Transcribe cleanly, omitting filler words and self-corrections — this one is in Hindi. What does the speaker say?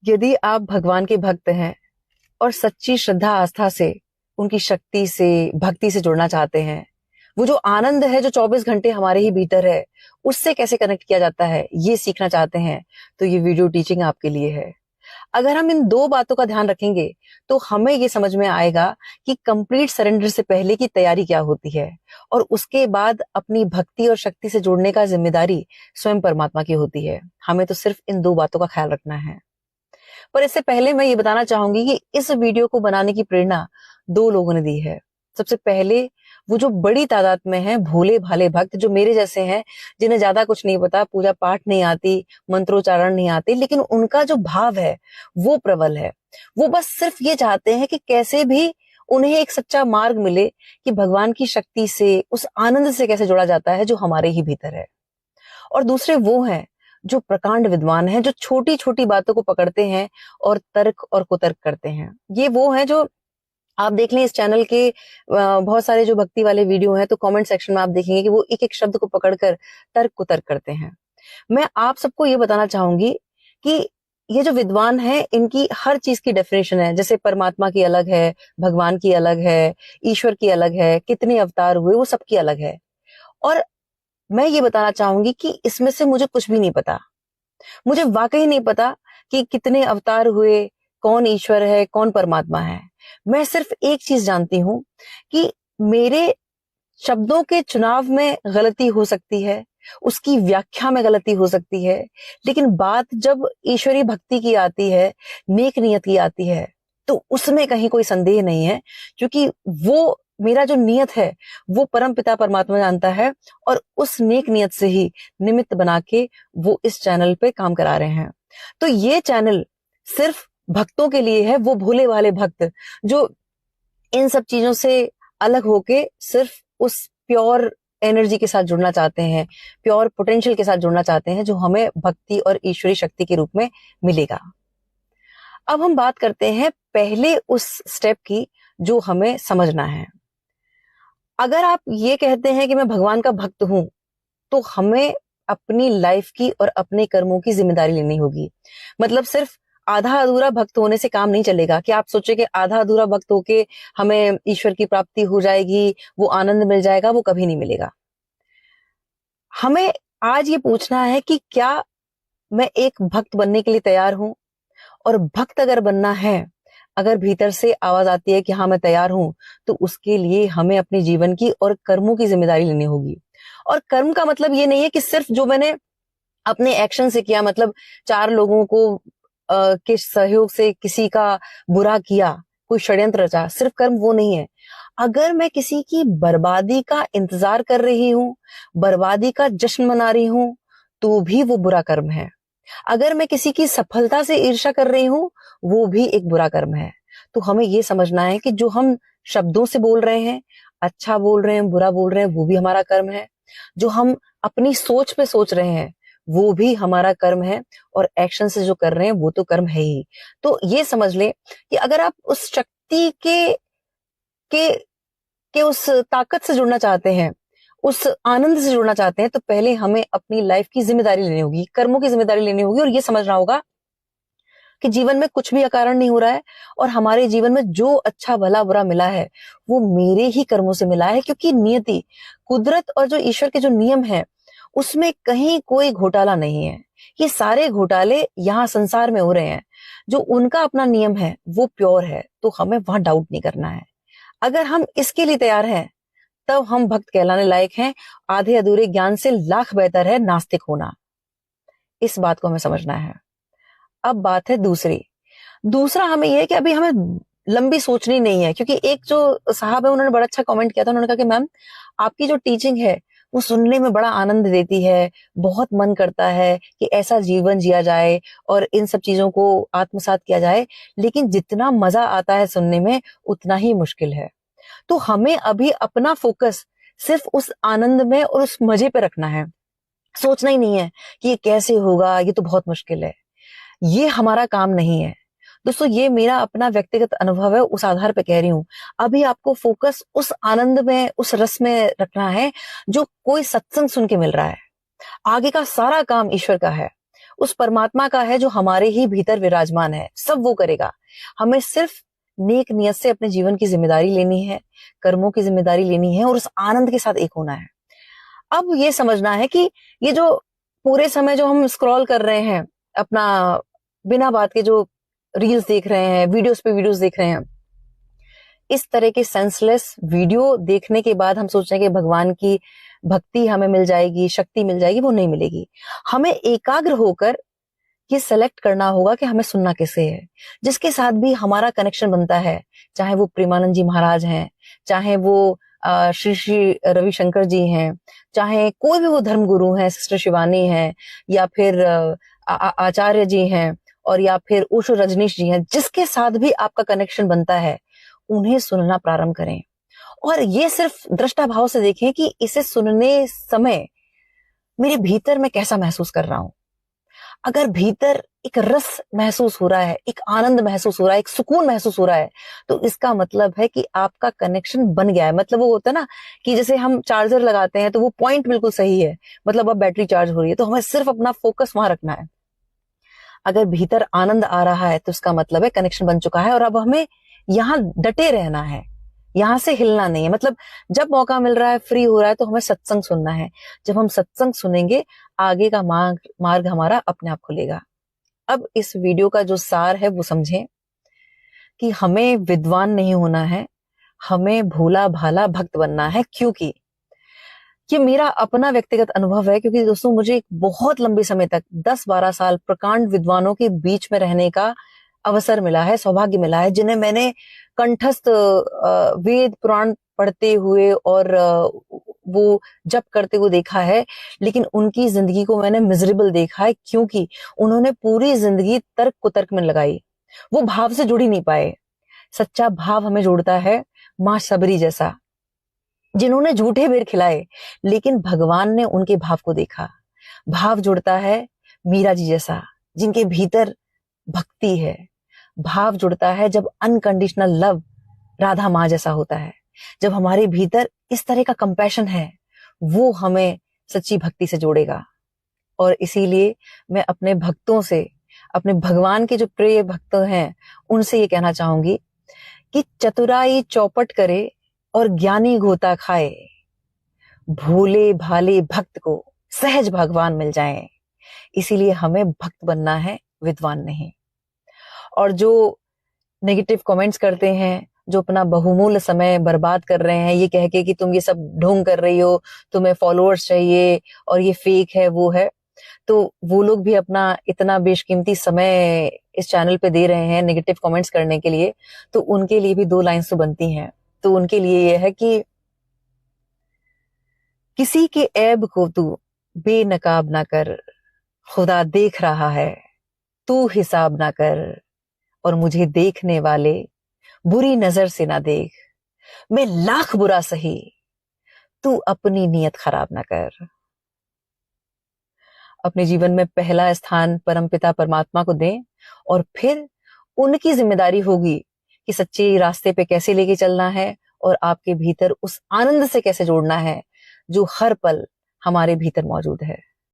यदि आप भगवान के भक्त हैं और सच्ची श्रद्धा आस्था से उनकी शक्ति से भक्ति से जुड़ना चाहते हैं, वो जो आनंद है जो 24 घंटे हमारे ही भीतर है, उससे कैसे कनेक्ट किया जाता है, ये सीखना चाहते हैं, तो ये वीडियो टीचिंग आपके लिए है। अगर हम इन दो बातों का ध्यान रखेंगे तो हमें ये समझ में आएगा कि कंप्लीट सरेंडर से पहले की तैयारी क्या होती है और उसके बाद अपनी भक्ति और शक्ति से जुड़ने का जिम्मेदारी स्वयं परमात्मा की होती है। हमें तो सिर्फ इन दो बातों का ख्याल रखना है। पर इससे पहले मैं ये बताना चाहूंगी कि इस वीडियो को बनाने की प्रेरणा दो लोगों ने दी है। सबसे पहले वो जो बड़ी तादाद में है भोले भाले भक्त जो मेरे जैसे हैं, जिन्हें ज्यादा कुछ नहीं पता, पूजा पाठ नहीं आती, मंत्रोच्चारण नहीं आते, लेकिन उनका जो भाव है वो प्रबल है। वो बस सिर्फ ये चाहते हैं कि कैसे भी उन्हें एक सच्चा मार्ग मिले कि भगवान की शक्ति से, उस आनंद से कैसे जोड़ा जाता है जो हमारे ही भीतर है। और दूसरे वो हैं जो प्रकांड विद्वान हैं, जो छोटी छोटी बातों को पकड़ते हैं और तर्क और कुतर्क करते हैं। ये वो हैं जो आप देख लें इस चैनल के बहुत सारे जो भक्ति वाले वीडियो हैं, तो कमेंट सेक्शन में आप देखेंगे कि वो एक एक शब्द को पकड़कर तर्क कुतर्क करते हैं। मैं आप सबको ये बताना चाहूंगी कि ये जो विद्वान है इनकी हर चीज की डेफिनेशन है। जैसे परमात्मा की अलग है, भगवान की अलग है, ईश्वर की अलग है, कितने अवतार हुए वो सबकी अलग है। और मैं ये बताना चाहूंगी कि इसमें से मुझे कुछ भी नहीं पता। मुझे वाकई नहीं पता कि कितने अवतार हुए, कौन ईश्वर है, कौन परमात्मा है। मैं सिर्फ एक चीज जानती हूं कि मेरे शब्दों के चुनाव में गलती हो सकती है, उसकी व्याख्या में गलती हो सकती है, लेकिन बात जब ईश्वरीय भक्ति की आती है, नेक नियत की आती है, तो उसमें कहीं कोई संदेह नहीं है, क्योंकि वो मेरा जो नियत है वो परम पिता परमात्मा जानता है और उस नेक नियत से ही निमित्त बना के वो इस चैनल पे काम करा रहे हैं। तो ये चैनल सिर्फ भक्तों के लिए है, वो भोले वाले भक्त जो इन सब चीजों से अलग होके सिर्फ उस प्योर एनर्जी के साथ जुड़ना चाहते हैं, प्योर पोटेंशियल के साथ जुड़ना चाहते हैं जो हमें भक्ति और ईश्वरी शक्ति के रूप में मिलेगा। अब हम बात करते हैं पहले उस स्टेप की जो हमें समझना है। अगर आप ये कहते हैं कि मैं भगवान का भक्त हूं, तो हमें अपनी लाइफ की और अपने कर्मों की जिम्मेदारी लेनी होगी। मतलब सिर्फ आधा अधूरा भक्त होने से काम नहीं चलेगा कि आप सोचे कि आधा अधूरा भक्त होके हमें ईश्वर की प्राप्ति हो जाएगी, वो आनंद मिल जाएगा, वो कभी नहीं मिलेगा। हमें आज ये पूछना है कि क्या मैं एक भक्त बनने के लिए तैयार हूं? और भक्त अगर बनना है, अगर भीतर से आवाज आती है कि हाँ मैं तैयार हूं, तो उसके लिए हमें अपने जीवन की और कर्मों की जिम्मेदारी लेनी होगी। और कर्म का मतलब ये नहीं है कि सिर्फ जो मैंने अपने एक्शन से किया, मतलब चार लोगों को के सहयोग से किसी का बुरा किया, कोई षड्यंत्र रचा, सिर्फ कर्म वो नहीं है। अगर मैं किसी की बर्बादी का इंतजार कर रही हूं, बर्बादी का जश्न मना रही हूं, तो भी वो बुरा कर्म है। अगर मैं किसी की सफलता से ईर्ष्या कर रही हूं, वो भी एक बुरा कर्म है। तो हमें ये समझना है कि जो हम शब्दों से बोल रहे हैं, अच्छा बोल रहे हैं, बुरा बोल रहे हैं, वो भी हमारा कर्म है। जो हम अपनी सोच पे सोच रहे हैं, वो भी हमारा कर्म है। और एक्शन से जो कर रहे हैं वो तो कर्म है ही। तो ये समझ ले कि अगर आप उस शक्ति के के उस ताकत से जुड़ना चाहते हैं, उस आनंद से जुड़ना चाहते हैं, तो पहले हमें अपनी लाइफ की जिम्मेदारी लेनी होगी, कर्मों की जिम्मेदारी लेनी होगी। और ये समझना होगा कि जीवन में कुछ भी अकारण नहीं हो रहा है और हमारे जीवन में जो अच्छा भला बुरा मिला है वो मेरे ही कर्मों से मिला है। क्योंकि नियति, कुदरत और जो ईश्वर के जो नियम है उसमें कहीं कोई घोटाला नहीं है। ये सारे घोटाले यहाँ संसार में हो रहे हैं। जो उनका अपना नियम है वो प्योर है, तो हमें वहां डाउट नहीं करना है। अगर हम इसके लिए तैयार हैं, तब हम भक्त कहलाने लायक हैं। आधे अधूरे ज्ञान से लाख बेहतर है नास्तिक होना। इस बात को हमें समझना है। अब बात है दूसरा हमें यह है कि अभी हमें लंबी सोचनी नहीं है। क्योंकि एक जो साहब है उन्होंने बड़ा अच्छा कमेंट किया था। उन्होंने कहा कि मैम आपकी जो टीचिंग है वो सुनने में बड़ा आनंद देती है, बहुत मन करता है कि ऐसा जीवन जिया जाए और इन सब चीजों को आत्मसात किया जाए, लेकिन जितना मजा आता है सुनने में उतना ही मुश्किल है। तो हमें अभी अपना फोकस सिर्फ उस आनंद में और उस मजे पे रखना है। सोचना ही नहीं है कि ये कैसे होगा, ये तो बहुत मुश्किल है। ये हमारा काम नहीं है दोस्तों। ये मेरा अपना व्यक्तिगत अनुभव है, उस आधार पे कह रही हूं। अभी आपको फोकस उस आनंद में, उस रस में रखना है जो कोई सत्संग सुन के मिल रहा है। आगे का सारा काम ईश्वर का है। उस परमात्मा का है जो हमारे ही भीतर विराजमान है। सब वो करेगा। हमें सिर्फ नेक नियत से अपने जीवन की जिम्मेदारी लेनी है, कर्मों की जिम्मेदारी लेनी है और उस आनंद के साथ एक होना है। अब ये समझना है कि ये जो पूरे समय जो हम स्क्रॉल कर रहे हैं, अपना बिना बात के जो रील्स देख रहे हैं, वीडियोस पे वीडियोस देख रहे हैं, इस तरह के सेंसलेस वीडियो देखने के बाद हम सोच रहे हैं कि भगवान की भक्ति हमें मिल जाएगी, शक्ति मिल जाएगी, वो नहीं मिलेगी। हमें एकाग्र होकर ये सेलेक्ट करना होगा कि हमें सुनना किसे है, जिसके साथ भी हमारा कनेक्शन बनता है, चाहे वो प्रेमानंद जी महाराज हैं, चाहे वो श्री श्री रविशंकर जी हैं, चाहे कोई भी वो धर्म गुरु हैं, सिस्टर शिवानी हैं, या फिर आचार्य जी हैं, और या फिर ओशो रजनीश जी हैं, जिसके साथ भी आपका कनेक्शन बनता है, उन्हें सुनना प्रारंभ करें। और ये सिर्फ दृष्टा भाव से देखें कि इसे सुनने समय मेरे भीतर मैं कैसा महसूस कर रहा हूं। अगर भीतर एक रस महसूस हो रहा है, एक आनंद महसूस हो रहा है, एक सुकून महसूस हो रहा है, तो इसका मतलब है कि आपका कनेक्शन बन गया है। मतलब वो होता है ना कि जैसे हम चार्जर लगाते हैं तो वो पॉइंट बिल्कुल सही है, मतलब अब बैटरी चार्ज हो रही है, तो हमें सिर्फ अपना फोकस वहां रखना है। अगर भीतर आनंद आ रहा है तो इसका मतलब है कनेक्शन बन चुका है और अब हमें यहाँ डटे रहना है, यहां से हिलना नहीं है। मतलब जब मौका मिल रहा है, फ्री हो रहा है, तो हमें सत्संग सुनना है। जब हम सत्संग सुनेंगे, आगे का मार्ग हमारा अपने आप खुलेगा। अब इस वीडियो का जो सार है वो समझें कि हमें विद्वान नहीं होना है, हमें भोला भाला भक्त बनना है। क्योंकि ये मेरा अपना व्यक्तिगत अनुभव है, क्योंकि दोस्तों मुझे बहुत लंबे समय तक 10-12 साल प्रकांड विद्वानों के बीच में रहने का अवसर मिला है, सौभाग्य मिला है, जिन्हें मैंने कंठस्थ वेद पुराण पढ़ते हुए और वो जप करते हुए देखा है। लेकिन उनकी जिंदगी को मैंने मिजरेबल देखा है, क्योंकि उन्होंने पूरी जिंदगी तर्क कुतर्क में लगाई, वो भाव से जुड़ ही नहीं पाए। सच्चा भाव हमें जोड़ता है, मां सबरी जैसा, जिन्होंने झूठे बेर खिलाए लेकिन भगवान ने उनके भाव को देखा। भाव जुड़ता है मीरा जी जैसा, जिनके भीतर भक्ति है। भाव जुड़ता है जब अनकंडीशनल लव राधा माँ जैसा होता है, जब हमारे भीतर इस तरह का कंपैशन है, वो हमें सच्ची भक्ति से जोड़ेगा। और इसीलिए मैं अपने भक्तों से, अपने भगवान के जो प्रिय भक्त हैं, उनसे ये कहना चाहूंगी कि चतुराई चौपट करे और ज्ञानी गोता खाए, भोले भाले भक्त को सहज भगवान मिल जाएं। इसीलिए हमें भक्त बनना है, विद्वान नहीं। और जो नेगेटिव कमेंट्स करते हैं, जो अपना बहुमूल्य समय बर्बाद कर रहे हैं ये कह के कि तुम ये सब ढोंग कर रही हो, तुम्हें फॉलोअर्स चाहिए और ये फेक है, वो है, तो वो लोग भी अपना इतना बेशकीमती समय इस चैनल पे दे रहे हैं नेगेटिव कमेंट्स करने के लिए, तो उनके लिए भी 2 लाइन्स तो बनती हैं। तो उनके लिए ये है कि किसी के ऐब को तू बेनकाब ना कर, खुदा देख रहा है, तू हिसाब ना कर, और मुझे देखने वाले बुरी नजर से ना देख, मैं लाख बुरा सही, तू अपनी नीयत खराब ना कर। अपने जीवन में पहला स्थान परमपिता परमात्मा को दें, और फिर उनकी जिम्मेदारी होगी कि सच्चे रास्ते पे कैसे लेके चलना है और आपके भीतर उस आनंद से कैसे जोड़ना है जो हर पल हमारे भीतर मौजूद है।